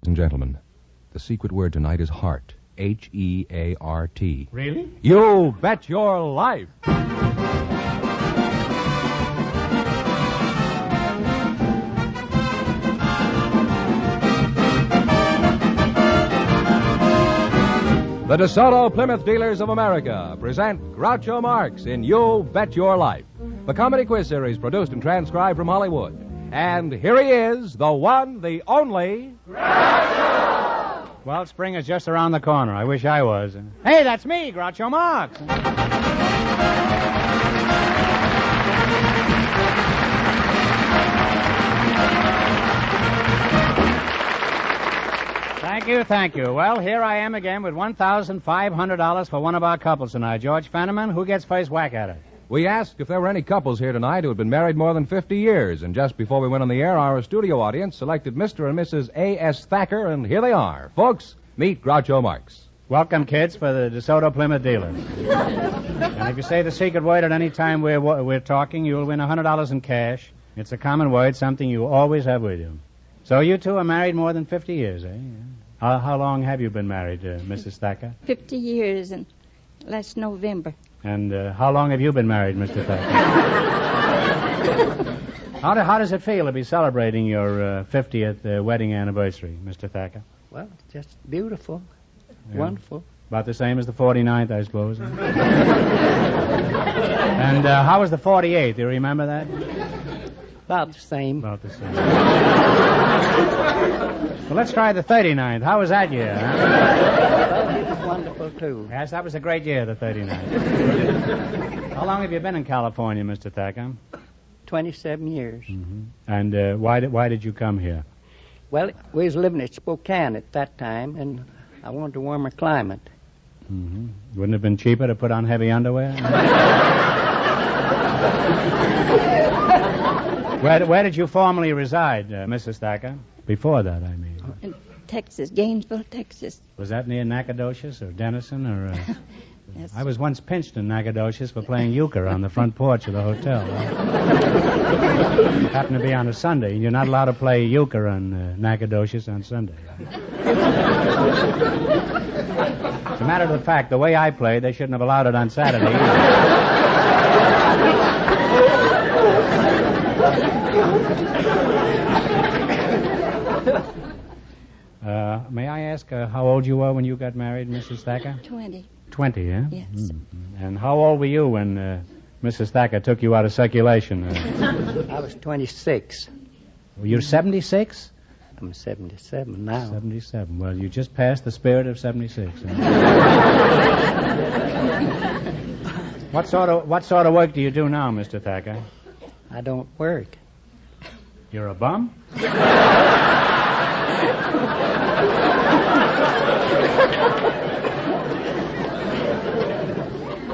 And gentlemen, the secret word tonight is heart. H-E-A-R-T. Really? You bet your life! The DeSoto Plymouth Dealers of America present Groucho Marx in You Bet Your Life, the comedy quiz series produced and transcribed from Hollywood. And here he is, the one, the only... Groucho! Well, spring is just around the corner. I wish I was. Hey, that's me, Groucho Marx. Thank you. Well, here I am again with $1,500 for one of our couples tonight. George Fenneman, who gets first whack at it? We asked if there were any couples here tonight who had been married more than 50 years, and just before we went on the air, our studio audience selected Mr. and Mrs. A.S. Thacker, and here they are. Folks, meet Groucho Marx. Welcome, kids, for the DeSoto Plymouth Dealers. And if you say the secret word at any time we're talking, you'll win $100 in cash. It's a common word, something you always have with you. So you two are married more than 50 years, eh? Yeah. How long have you been married, Mrs. Thacker? 50 years and last November. And how long have you been married, Mr. Thacker? How does it feel to be celebrating your 50th wedding anniversary, Mr. Thacker? Well, it's just beautiful. Yeah. Wonderful. About the same as the 49th, I suppose. And how was the 48th? Do you remember that? About the same. About the same. Well, let's try the 39th. How was that year? Huh? It was wonderful, too. Yes, that was a great year, the 39th. How long have you been in California, Mr. Thacker? 27 years. Mm-hmm. And why did you come here? Well, we was living at Spokane at that time, and I wanted a warmer climate. Mm-hmm. Wouldn't it have been cheaper to put on heavy underwear? Where did you formerly reside, Mrs. Thacker? Before that, I mean. In Texas, Gainesville, Texas. Was that near Nacogdoches or Denison? Or Yes. I was once pinched in Nacogdoches for playing euchre on the front porch of the hotel. It happened to be on a Sunday, and you're not allowed to play euchre on Nacogdoches on Sunday. As a matter of fact, the way I played, they shouldn't have allowed it on Saturday either. May I ask how old you were when you got married, Mrs. Thacker? 20. 20, yeah? Yes. Mm-hmm. And how old were you when Mrs. Thacker took you out of circulation? I was 26. Were you 76? I'm 77 now. 77. Well, you just passed the spirit of 76. What sort of work do you do now, Mr. Thacker? I don't work. You're a bum?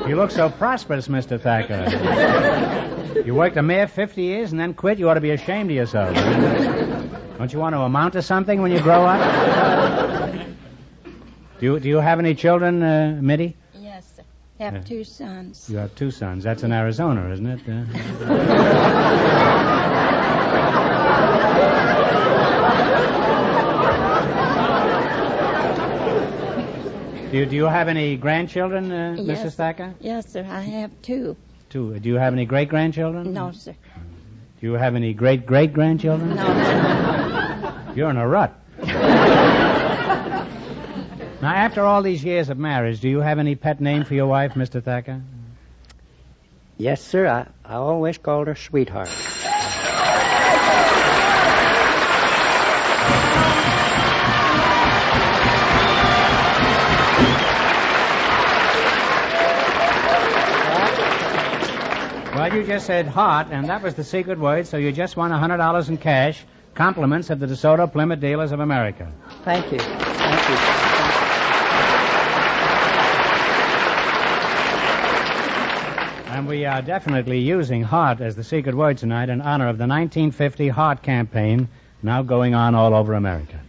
You look so prosperous, Mr. Thacker. You worked a mere 50 years and then quit? You ought to be ashamed of yourself. Don't you want to amount to something when you grow up? Do you have any children, Mitty? Yes, sir. I have 2 sons. You have 2 sons. That's in Arizona, isn't it? Do you have any grandchildren, Yes. Mrs. Thacker? Yes, sir. I have 2. 2. Do you have any great-grandchildren? No, sir. Do you have any great-great-grandchildren? No, sir. You're in a rut. Now, after all these years of marriage, do you have any pet name for your wife, Mr. Thacker? Yes, sir. I always called her Sweetheart. Well, you just said heart, and that was the secret word, so you just won $100 in cash. Compliments of the DeSoto Plymouth Dealers of America. Thank you. Thank you. And we are definitely using heart as the secret word tonight in honor of the 1950 Heart Campaign now going on all over America.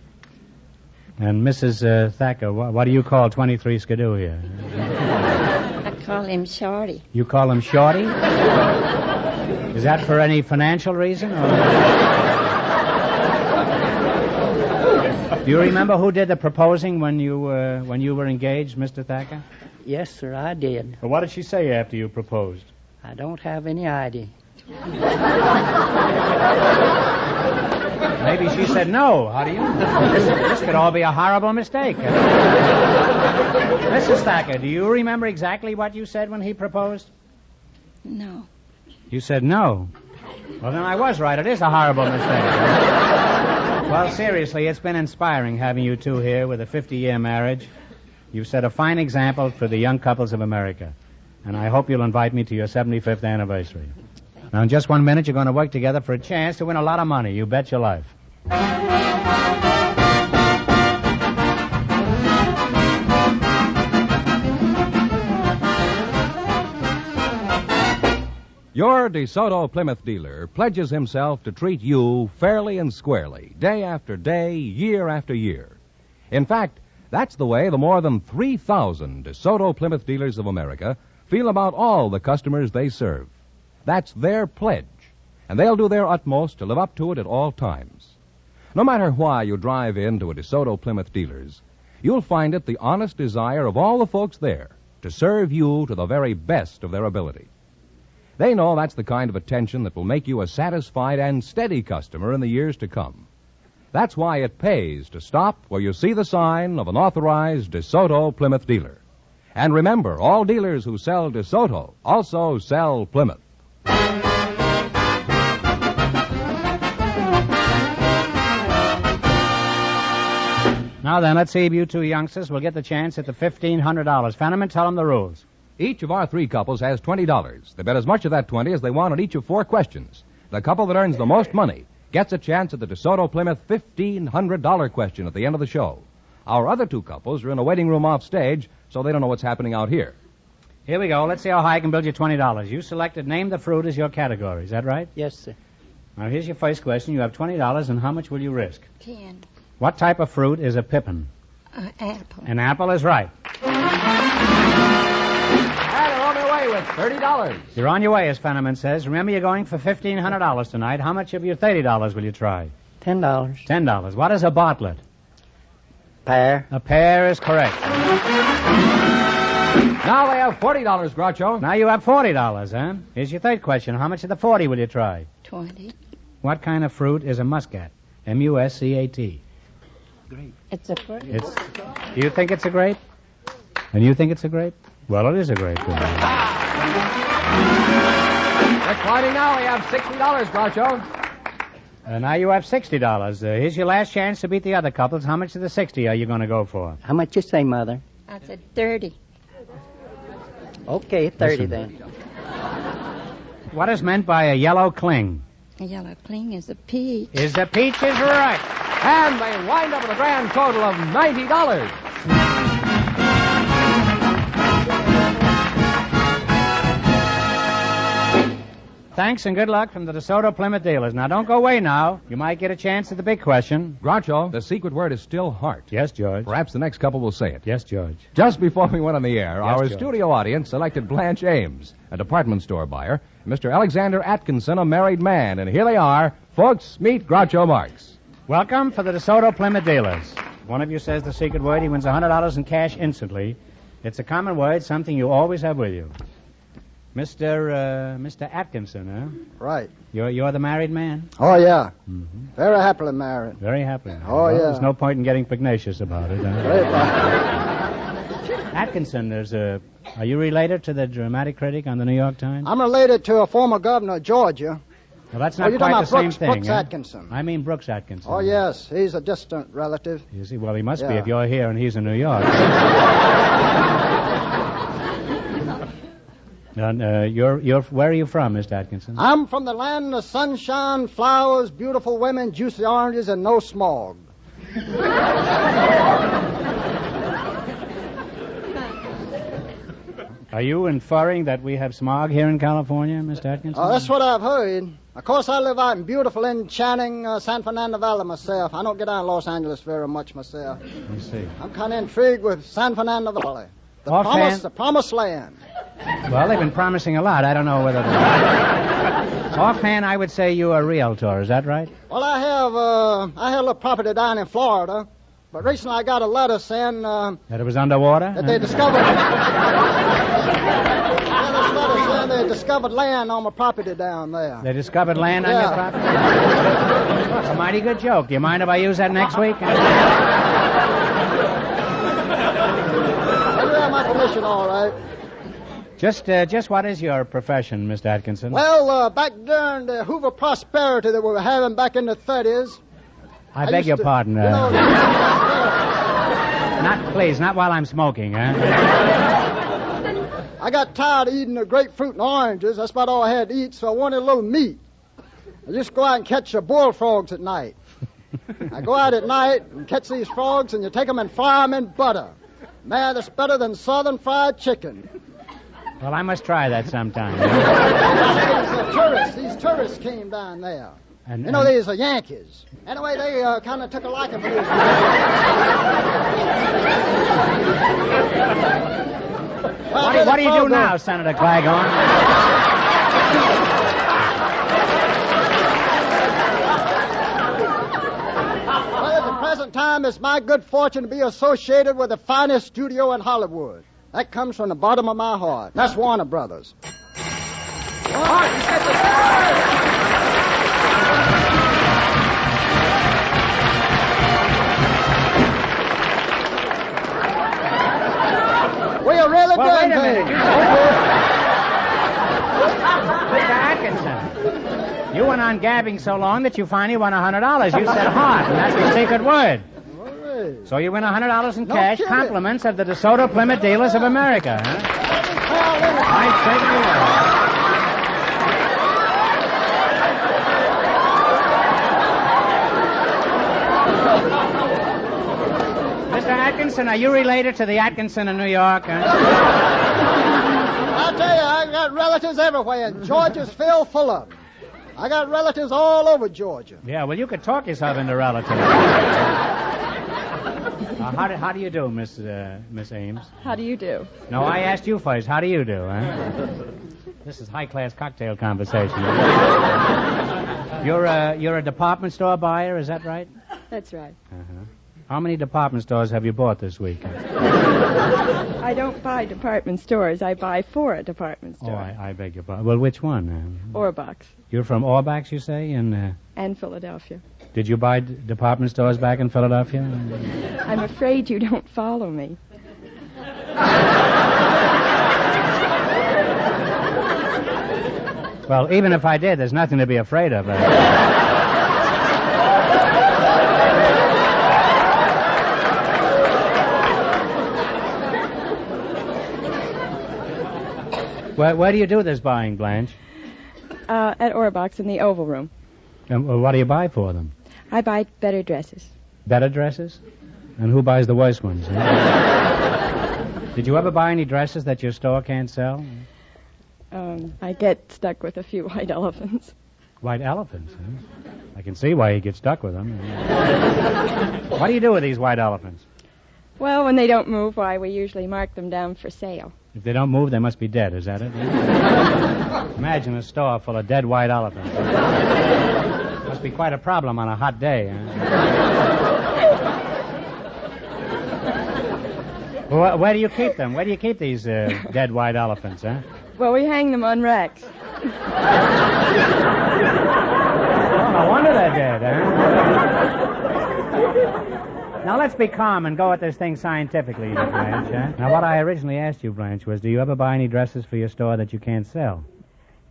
And Mrs. Thacker, what do you call 23 Skidoo here? I call him Shorty. You call him Shorty? Is that for any financial reason? Or... Do you remember who did the proposing when you were engaged, Mr. Thacker? Yes, sir, I did. Well, what did she say after you proposed? I don't have any idea. Maybe she said no. How do you know? This could all be a horrible mistake. Mrs. Thacker, do you remember exactly what you said when he proposed? No. You said no. Well, then I was right. It is a horrible mistake. Well, seriously, it's been inspiring having you two here with a 50-year marriage. You've set a fine example for the young couples of America. And I hope you'll invite me to your 75th anniversary. Now, in just 1 minute, you're going to work together for a chance to win a lot of money. You bet your life. Your DeSoto Plymouth dealer pledges himself to treat you fairly and squarely, day after day, year after year. In fact, that's the way the more than 3,000 DeSoto Plymouth dealers of America feel about all the customers they serve. That's their pledge, and they'll do their utmost to live up to it at all times. No matter why you drive into a DeSoto Plymouth dealer's, you'll find it the honest desire of all the folks there to serve you to the very best of their ability. They know that's the kind of attention that will make you a satisfied and steady customer in the years to come. That's why it pays to stop where you see the sign of an authorized DeSoto Plymouth dealer. And remember, all dealers who sell DeSoto also sell Plymouth. Now then, let's see if you two youngsters will get the chance at the $1,500. Fenneman, tell them the rules. Each of our three couples has $20. They bet as much of that 20 as they want on each of 4 questions. The couple that earns the most money gets a chance at the DeSoto Plymouth $1,500 question at the end of the show. Our other 2 couples are in a waiting room off stage, so they don't know what's happening out here. Here we go. Let's see how high I can build you $20. You selected name the fruit as your category. Is that right? Yes, sir. Now, here's your first question. You have $20, and how much will you risk? 10. What type of fruit is a pippin? Apple. An apple is right. And they're on their way with $30. You're on your way, as Fenneman says. Remember, you're going for $1,500 tonight. How much of your $30 will you try? $10. $10. What is a bartlett? Pear. A pear is correct. Now they have $40, Groucho. Now you have $40, huh? Here's your third question. How much of the 40 will you try? 20. What kind of fruit is a muscat? M-U-S-C-A-T. Grape. It's a fruit. Do you think it's a grape? And you think it's a grape? Well, it is a grape. They're climbing now. They have $60, Groucho. Now you have $60. Here's your last chance to beat the other couples. How much of the 60 are you going to go for? How much you say, Mother? I said 30. Okay, 30 Listen. then. What is meant by a yellow cling? A yellow cling is a peach. Is the peach is right. And they wind up with a grand total of $90. Thanks and good luck from the DeSoto Plymouth dealers. Now, don't go away now. You might get a chance at the big question. Groucho, the secret word is still heart. Yes, George. Perhaps the next couple will say it. Yes, George. Just before we went on the air, Yes, our George. studio audience selected Blanche Ames, a department store buyer, and Mr. Alexander Atkinson, a married man. And here they are. Folks, meet Groucho Marx. Welcome for the DeSoto Plymouth dealers. One of you says the secret word, he wins $100 in cash instantly. It's a common word, something you always have with you. Mr. Atkinson, huh? Right. You're the married man? Oh, yeah. Mm-hmm. Very happily married. Very happy. Oh, yeah. There's no point in getting pugnacious about it. Huh? Very happy. Atkinson, are you related to the dramatic critic on the New York Times? I'm related to a former governor of Georgia. Well, that's Oh, not you're quite talking the about same Brooks, thing. Brooks huh? Atkinson. I mean Brooks Atkinson. Oh, yes. He's a distant relative. You see, well, he must be Yeah. if you're here and he's in New York. And, where are you from, Mr. Atkinson? I'm from the land of sunshine, flowers, beautiful women, juicy oranges, and no smog. Are you inferring that we have smog here in California, Mr. Atkinson? Oh, that's what I've heard. Of course, I live out in beautiful, enchanting San Fernando Valley myself. I don't get down to Los Angeles very much myself. I see. I'm kind of intrigued with San Fernando Valley. Offhand- The promised land. Well, they've been promising a lot. I don't know whether... Offhand, I would say you're a realtor. Is that right? Well, I have a little property down in Florida. But recently I got a letter saying That it was underwater? that they discovered... Yeah, this letter saying they discovered land on my property down there. They discovered land on your property? That's a mighty good joke. Do you mind if I use that next week? I do have my permission, all right. Just what is your profession, Mr. Atkinson? Well, back during the Hoover prosperity that we were having back in the 30s... I beg your pardon. Please, not while I'm smoking, huh? I got tired of eating the grapefruit and oranges. That's about all I had to eat, so I wanted a little meat. I just go out and catch bullfrogs at night. I go out at night and catch these frogs, and you take them and fry them in butter. Man, that's better than southern fried chicken. Well, I must try that sometime. These tourists came down there. And, you know, these are Yankees. Anyway, they kind of took a liking for these. What do you do now, Senator Claghorn? Well, at the present time, it's my good fortune to be associated with the finest studio in Hollywood. That comes from the bottom of my heart. That's Warner Brothers. We are really Well, doing wait a minute. things. Mr. Atkinson, you went on gabbing so long that you finally won $100. You said heart, and that's the secret word. So you win $100 in cash, kidding. compliments of the DeSoto Plymouth Dealers of America, huh? I certainly will. Mr. Atkinson, are you related to the Atkinson in New York? Huh? I tell you, I got relatives everywhere, and Georgia's filled full of them. I got relatives all over Georgia. Yeah, well, you could talk yourself into relatives. How do you do, Miss Ames? How do you do? No, I asked you first. How do you do, huh? This is high-class cocktail conversation. You're a department store buyer, is that right? That's right. Uh-huh. How many department stores have you bought this week? I don't buy department stores. I buy for a department store. Oh, I beg your pardon. Well, which one? Orbucks. You're from Orbucks, you say? And Philadelphia. Did you buy department stores back in Philadelphia? I'm afraid you don't follow me. Well, even if I did, there's nothing to be afraid of. Where do you do this buying, Blanche? At Orbucks in the Oval Room. And what do you buy for them? I buy better dresses. Better dresses? And who buys the worst ones? Did you ever buy any dresses that your store can't sell? I get stuck with a few white elephants. White elephants, huh? I can see why you get stuck with them. What do you do with these white elephants? Well, when they don't move, why, we usually mark them down for sale. If they don't move, they must be dead, is that it? Imagine a store full of dead white elephants. Must be quite a problem on a hot day, huh? Well, where do you keep them? Where do you keep these dead white elephants, huh? Well, we hang them on racks. Oh, no wonder they're dead, huh? Now, let's be calm and go at this thing scientifically, Blanche, huh? Now, what I originally asked you, Blanche, was do you ever buy any dresses for your store that you can't sell?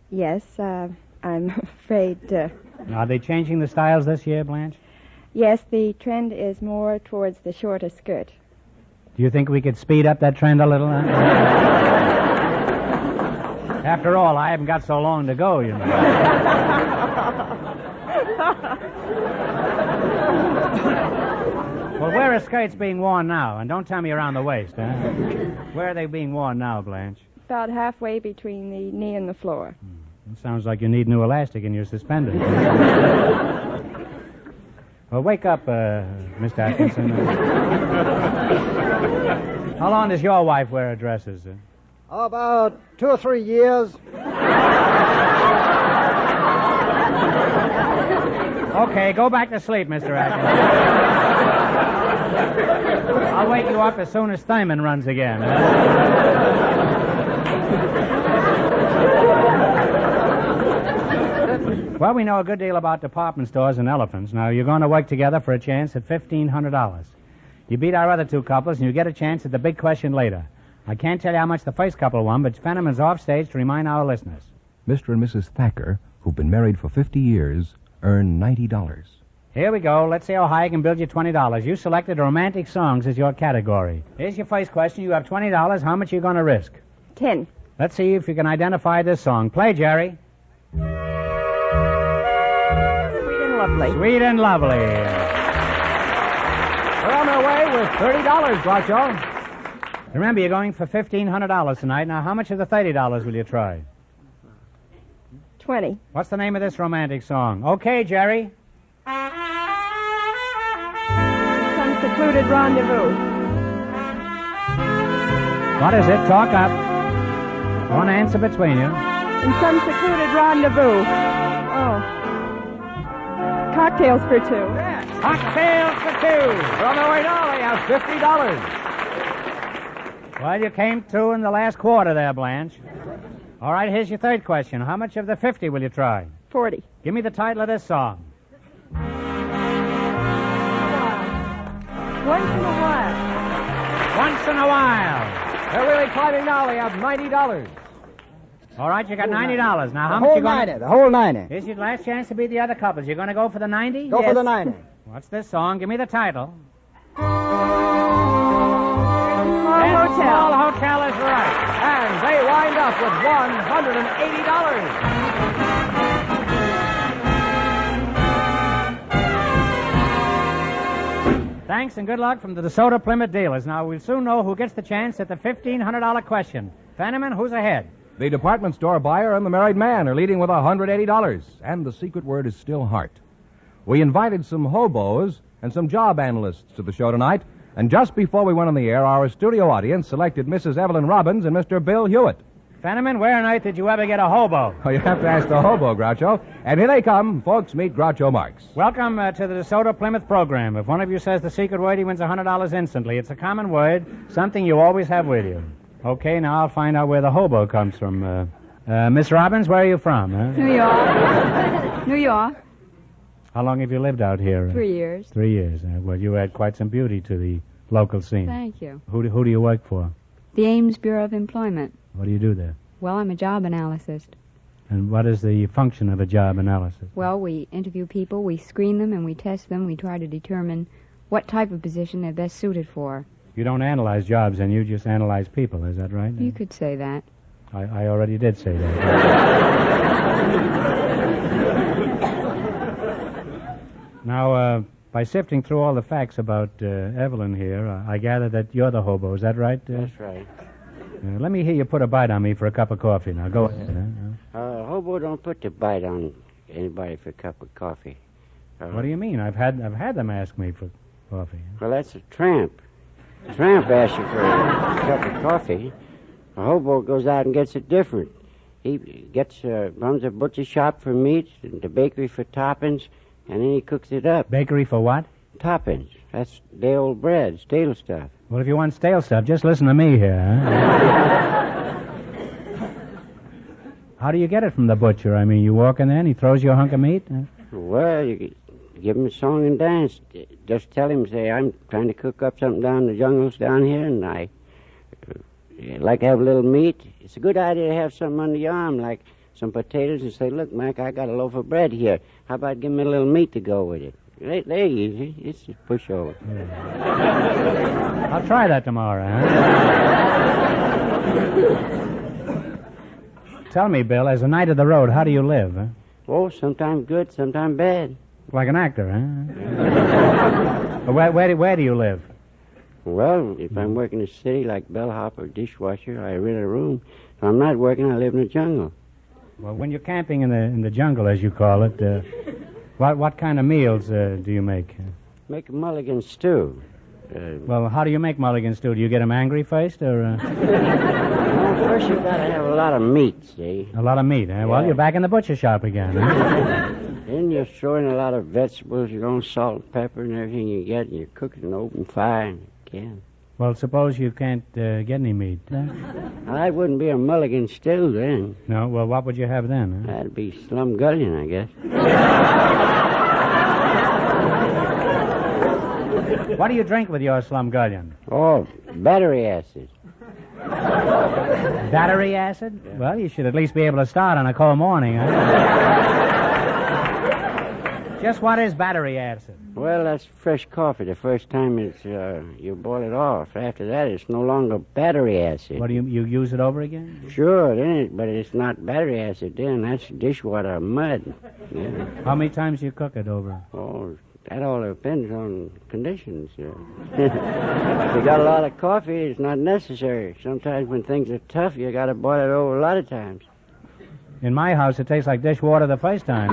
Yes, I'm afraid... Are they changing the styles this year, Blanche? Yes, the trend is more towards the shorter skirt. Do you think we could speed up that trend a little? Huh? After all, I haven't got so long to go, you know. Well, where are skirts being worn now? And don't tell me around the waist, huh? Where are they being worn now, Blanche? About halfway between the knee and the floor. It sounds like you need new elastic in your suspenders. Well, wake up, Mr. Atkinson. How long does your wife wear her dresses? About 2 or 3 years. Okay, go back to sleep, Mr. Atkinson. I'll wake you up as soon as Thyman runs again. Well, we know a good deal about department stores and elephants. Now, you're going to work together for a chance at $1,500. You beat our other two couples, and you get a chance at the big question later. I can't tell you how much the first couple won, but Fenneman's off stage to remind our listeners. Mr. and Mrs. Thacker, who've been married for 50 years, earn $90. Here we go. Let's see how high I can build you $20. You selected romantic songs as your category. Here's your first question. You have $20. How much are you going to risk? 10. Let's see if you can identify this song. Play, Jerry. Sweet and lovely. Sweet and lovely. We're on our way with $30, Groucho. Remember, you're going for $1,500 tonight. Now, how much of the $30 will you try? 20. What's the name of this romantic song? Okay, Jerry. Some secluded rendezvous. What is it? Talk up. One answer between you. In some secluded rendezvous. Oh. Cocktails for two. Cocktails for two. From the way now, they have $50. Well, you came through in the last quarter there, Blanche. All right, here's your third question. How much of the 50 will you try? 40. Give me the title of this song. Once in a while. Once in a while. They're really climbing now. They have $90. All right, you got $90. Now, how The much whole you going 90, the whole 90. Here's your last chance to beat the other couples. You're going to go for the 90? Go for the 90. What's this song? Give me the title. Small And hotel. Small Hotel is right. And they wind up with $180. Thanks and good luck from the DeSoto Plymouth dealers. Now, we'll soon know who gets the chance at the $1,500 question. Fenneman, who's ahead? The department store buyer and the married man are leading with $180, and the secret word is still heart. We invited some hobos and some job analysts to the show tonight, and just before we went on the air, our studio audience selected Mrs. Evelyn Robbins and Mr. Bill Hewitt. Fenneman, where on earth did you ever get a hobo? Oh, you have to ask the hobo, Groucho. And here they come. Folks, meet Groucho Marx. Welcome to the DeSoto Plymouth program. If one of you says the secret word, he wins $100 instantly. It's a common word, something you always have with you. Okay, now I'll find out where the hobo comes from. Miss Robbins, where are you from? New York. New York. How long have you lived out here? 3 years. 3 years. Well, you add quite some beauty to the local scene. Thank you. Who do you work for? The Ames Bureau of Employment. What do you do there? Well, I'm a job analyst. And what is the function of a job analysis? Well, we interview people, we screen them, and we test them. We try to determine what type of position they're best suited for. You don't analyze jobs, and you just analyze people. Is that right? You could say that. I already did say that. Now, by sifting through all the facts about Evelyn here, I gather that you're the hobo. Is that right? That's right. Let me hear you put a bite on me for a cup of coffee. Now, go ahead. Hobo don't put the bite on anybody for a cup of coffee. What do you mean? I've had them ask me for coffee. Well, that's a tramp. A tramp asks you for a cup of coffee. A hobo goes out and gets it different. He runs a butcher shop for meat and the bakery for toppings, and then he cooks it up. Bakery for what? Toppings. That's day old bread, stale stuff. Well, if you want stale stuff, just listen to me here. Huh? How do you get it from the butcher? I mean, you walk in there and he throws you a hunk of meat? Well, you give him a song and dance. Just tell him, say, I'm trying to cook up something down in the jungles down here, and I'd like to have a little meat. It's a good idea to have something under your arm, like some potatoes, and say, look, Mac, I got a loaf of bread here. How about giving me a little meat to go with it? They're easy. It's a pushover. Yeah. I'll try that tomorrow, huh? Tell me, Bill, as a knight of the road, how do you live? Huh? Oh, sometimes good, sometimes bad. Like an actor, huh? where do you live? Well, if I'm working in the city like bellhop or dishwasher, I rent a room. If I'm not working, I live in the jungle. Well, when you're camping in the jungle, as you call it, what kind of meals do you make? Make a mulligan stew. Well, how do you make mulligan stew? Do you get them angry first, or? Well, first you gotta have a lot of meat, see? A lot of meat, eh? Yeah. Well, you're back in the butcher shop again, huh? Then you throw in a lot of vegetables, your own salt and pepper and everything you get, and you cook it in an open fire. And Well, suppose you can't get any meat. That wouldn't be a mulligan stew then. No, well, what would you have then? Huh? That'd be slumgullion, I guess. What do you drink with your slumgullion? Oh, battery acid. Battery acid? Well, you should at least be able to start on a cold morning, huh? Just what is battery acid? Well, that's fresh coffee. The first time it's you boil it off. After that, it's no longer battery acid. What do you use it over again? Sure, but it's not battery acid then. That's dishwater mud. Yeah. How many times do you cook it over? Oh, that all depends on conditions. If you got a lot of coffee, it's not necessary. Sometimes when things are tough, you got to boil it over a lot of times. In my house, it tastes like dishwater the first time.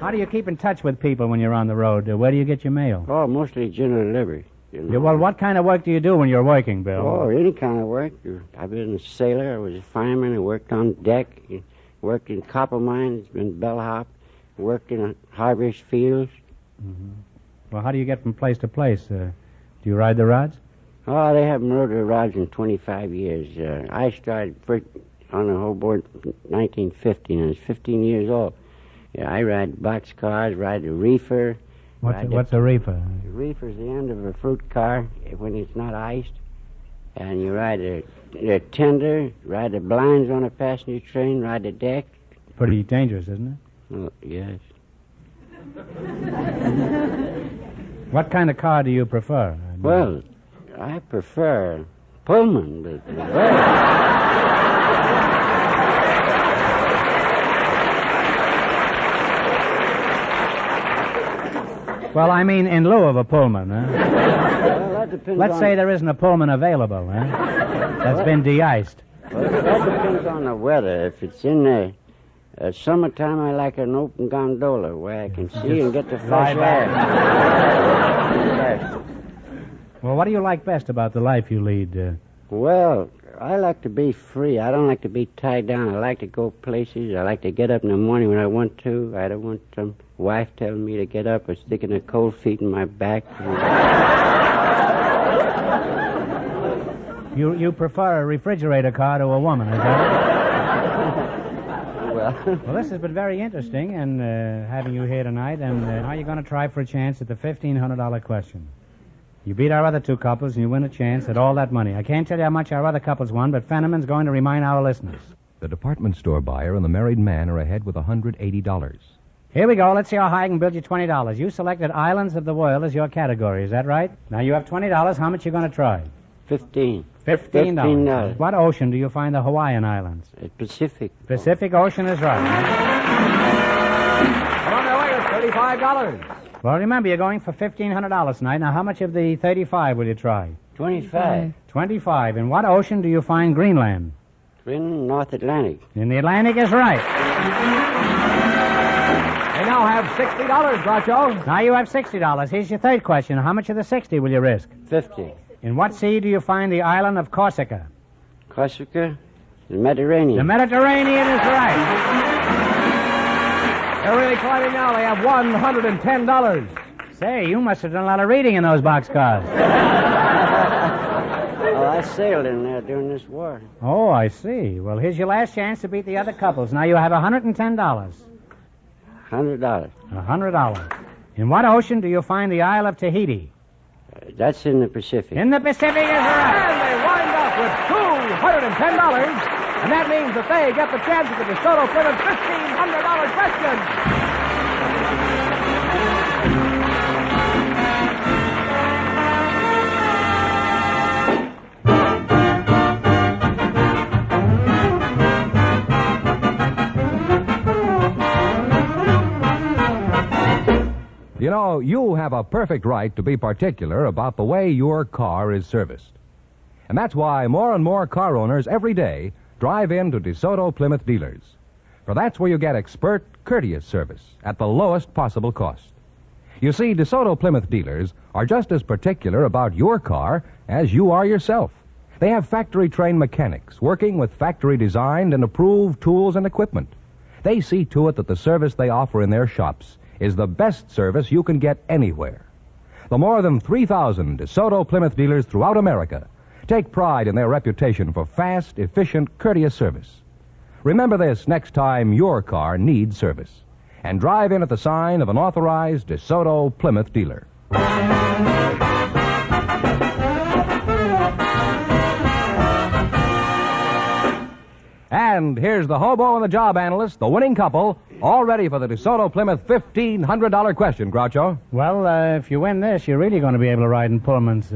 How do you keep in touch with people when you're on the road? Where do you get your mail? Oh, mostly general delivery. You know. Yeah, well, what kind of work do you do when you're working, Bill? Oh, any kind of work. I've been a sailor. I was a fireman. I worked on deck. Worked in copper mines. Been bellhop. Worked in harvest fields. Mm-hmm. Well, how do you get from place to place? Do you ride the rods? Oh, they haven't rode the rods in 25 years. I started first on a hobo in 1950, and I was 15 years old. Yeah, I ride boxcars, ride a reefer. What's a reefer? A reefer's the end of a fruit car when it's not iced. And you ride a tender, ride the blinds on a passenger train, ride the deck. Pretty dangerous, isn't it? Oh, yes. What kind of car do you prefer? Well, I prefer Pullman, but... Well, I mean in lieu of a Pullman, huh? Well, that depends Let's say there isn't a Pullman available, huh? That's been de-iced. Well, that depends on the weather. If it's in the summertime, I like an open gondola where I can see and get the fresh air. Well, what do you like best about the life you lead? Well, I like to be free. I don't like to be tied down. I like to go places. I like to get up in the morning when I want to. I don't want some wife telling me to get up or sticking her cold feet in my back. You prefer a refrigerator car to a woman, is that it? Well, this has been very interesting, and having you here tonight. And now you're going to try for a chance at the $1,500 question. You beat our other two couples, and you win a chance at all that money. I can't tell you how much our other couples won, but Fenneman's going to remind our listeners. The department store buyer and the married man are ahead with $180. Here we go. Let's see how high I can build you $20. You selected Islands of the World as your category. Is that right? Now you have $20. How much are you going to try? $15. $15. What ocean do you find the Hawaiian Islands? Pacific. Pacific Ocean is right. And on their way is $35. Well, remember, you're going for $1,500 tonight. Now, how much of the 35 will you try? 25. 25. In what ocean do you find Greenland? North Atlantic. In the Atlantic is right. They now have $60, Groucho. Now you have $60. Here's your third question. How much of the 60 will you risk? 50. In what sea do you find the island of Corsica? Corsica? The Mediterranean. The Mediterranean is right. They're really climbing now. They have $110. Say, you must have done a lot of reading in those boxcars. Oh, I sailed in there during this war. Oh, I see. Well, here's your last chance to beat the other couples. Now you have $110. $100. $100. In what ocean do you find the Isle of Tahiti? That's in the Pacific. In the Pacific is right. And they wind up with $210. And that means that they get the chance at the DeSoto Plymouth $1,500 question. You know, you have a perfect right to be particular about the way your car is serviced. And that's why more and more car owners every day drive in to DeSoto Plymouth dealers. For that's where you get expert, courteous service at the lowest possible cost. You see, DeSoto Plymouth dealers are just as particular about your car as you are yourself. They have factory-trained mechanics working with factory-designed and approved tools and equipment. They see to it that the service they offer in their shops is the best service you can get anywhere. The more than 3,000 DeSoto Plymouth dealers throughout America take pride in their reputation for fast, efficient, courteous service. Remember this next time your car needs service. And drive in at the sign of an authorized DeSoto Plymouth dealer. And here's the hobo and the job analyst, the winning couple, all ready for the DeSoto Plymouth $1,500 question, Groucho. Well, if you win this, you're really going to be able to ride in Pullmans.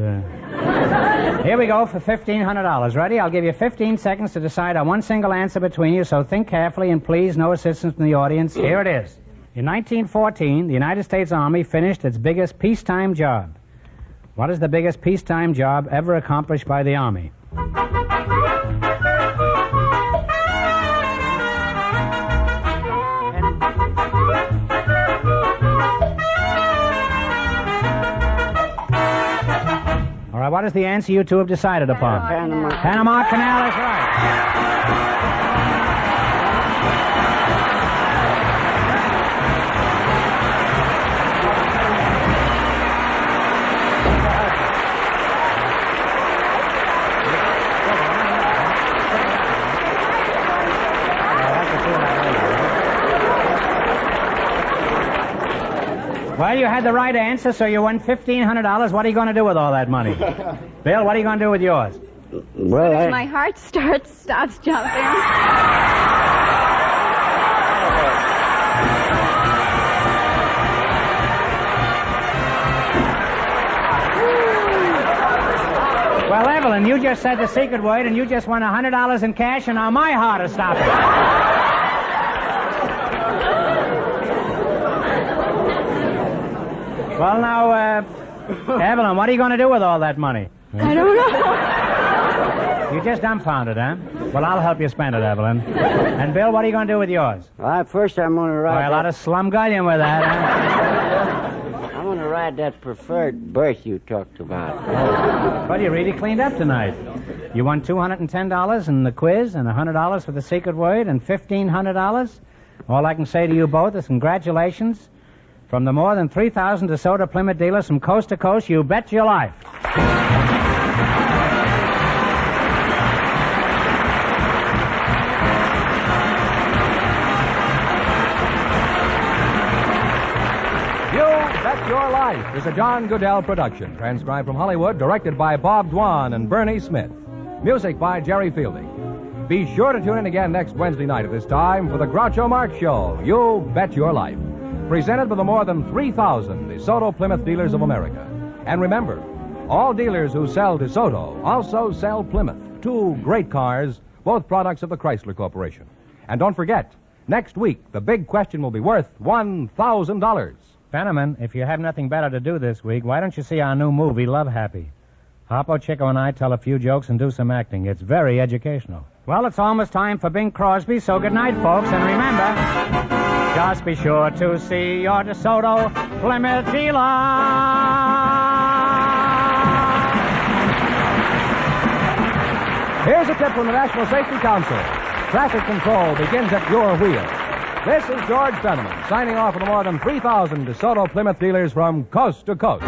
Here we go for $1,500. Ready? I'll give you 15 seconds to decide on one single answer between you, so think carefully and please, no assistance from the audience. Here it is. In 1914, the United States Army finished its biggest peacetime job. What is the biggest peacetime job ever accomplished by the Army? All right, what is the answer you two have decided upon? Panama Canal is right. Well, you had the right answer, so you won $1,500. What are you going to do with all that money? Bill, what are you going to do with yours? Well, My heart stops jumping. Well, Evelyn, you just said the secret word, and you just won $100 in cash, and now my heart is stopping. Well, now, Evelyn, what are you going to do with all that money? I don't know. You just dumbfounded, huh? Well, I'll help you spend it, Evelyn. And, Bill, what are you going to do with yours? well, first I'm going to ride. Boy, a lot of slumgullion with that, huh? I'm going to ride that preferred berth you talked about. Well, you really cleaned up tonight. You won $210 in the quiz and $100 for the secret word and $1,500. All I can say to you both is congratulations. From the more than 3,000 DeSoto Plymouth dealers from coast to coast, you bet your life. You Bet Your Life is a John Goodell production, transcribed from Hollywood, directed by Bob Dwan and Bernie Smith. Music by Jerry Fielding. Be sure to tune in again next Wednesday night at this time for the Groucho Marx Show, You Bet Your Life, presented by the more than 3,000 DeSoto Plymouth dealers of America. And remember, all dealers who sell DeSoto also sell Plymouth, two great cars, both products of the Chrysler Corporation. And don't forget, next week, the big question will be worth $1,000. Fenneman, if you have nothing better to do this week, why don't you see our new movie, Love Happy? Harpo, Chico, and I tell a few jokes and do some acting. It's very educational. Well, it's almost time for Bing Crosby, so good night, folks. And remember, just be sure to see your DeSoto Plymouth dealer. Here's a tip from the National Safety Council. Traffic control begins at your wheel. This is George Fenneman, signing off for the more than 3,000 DeSoto Plymouth dealers from coast to coast.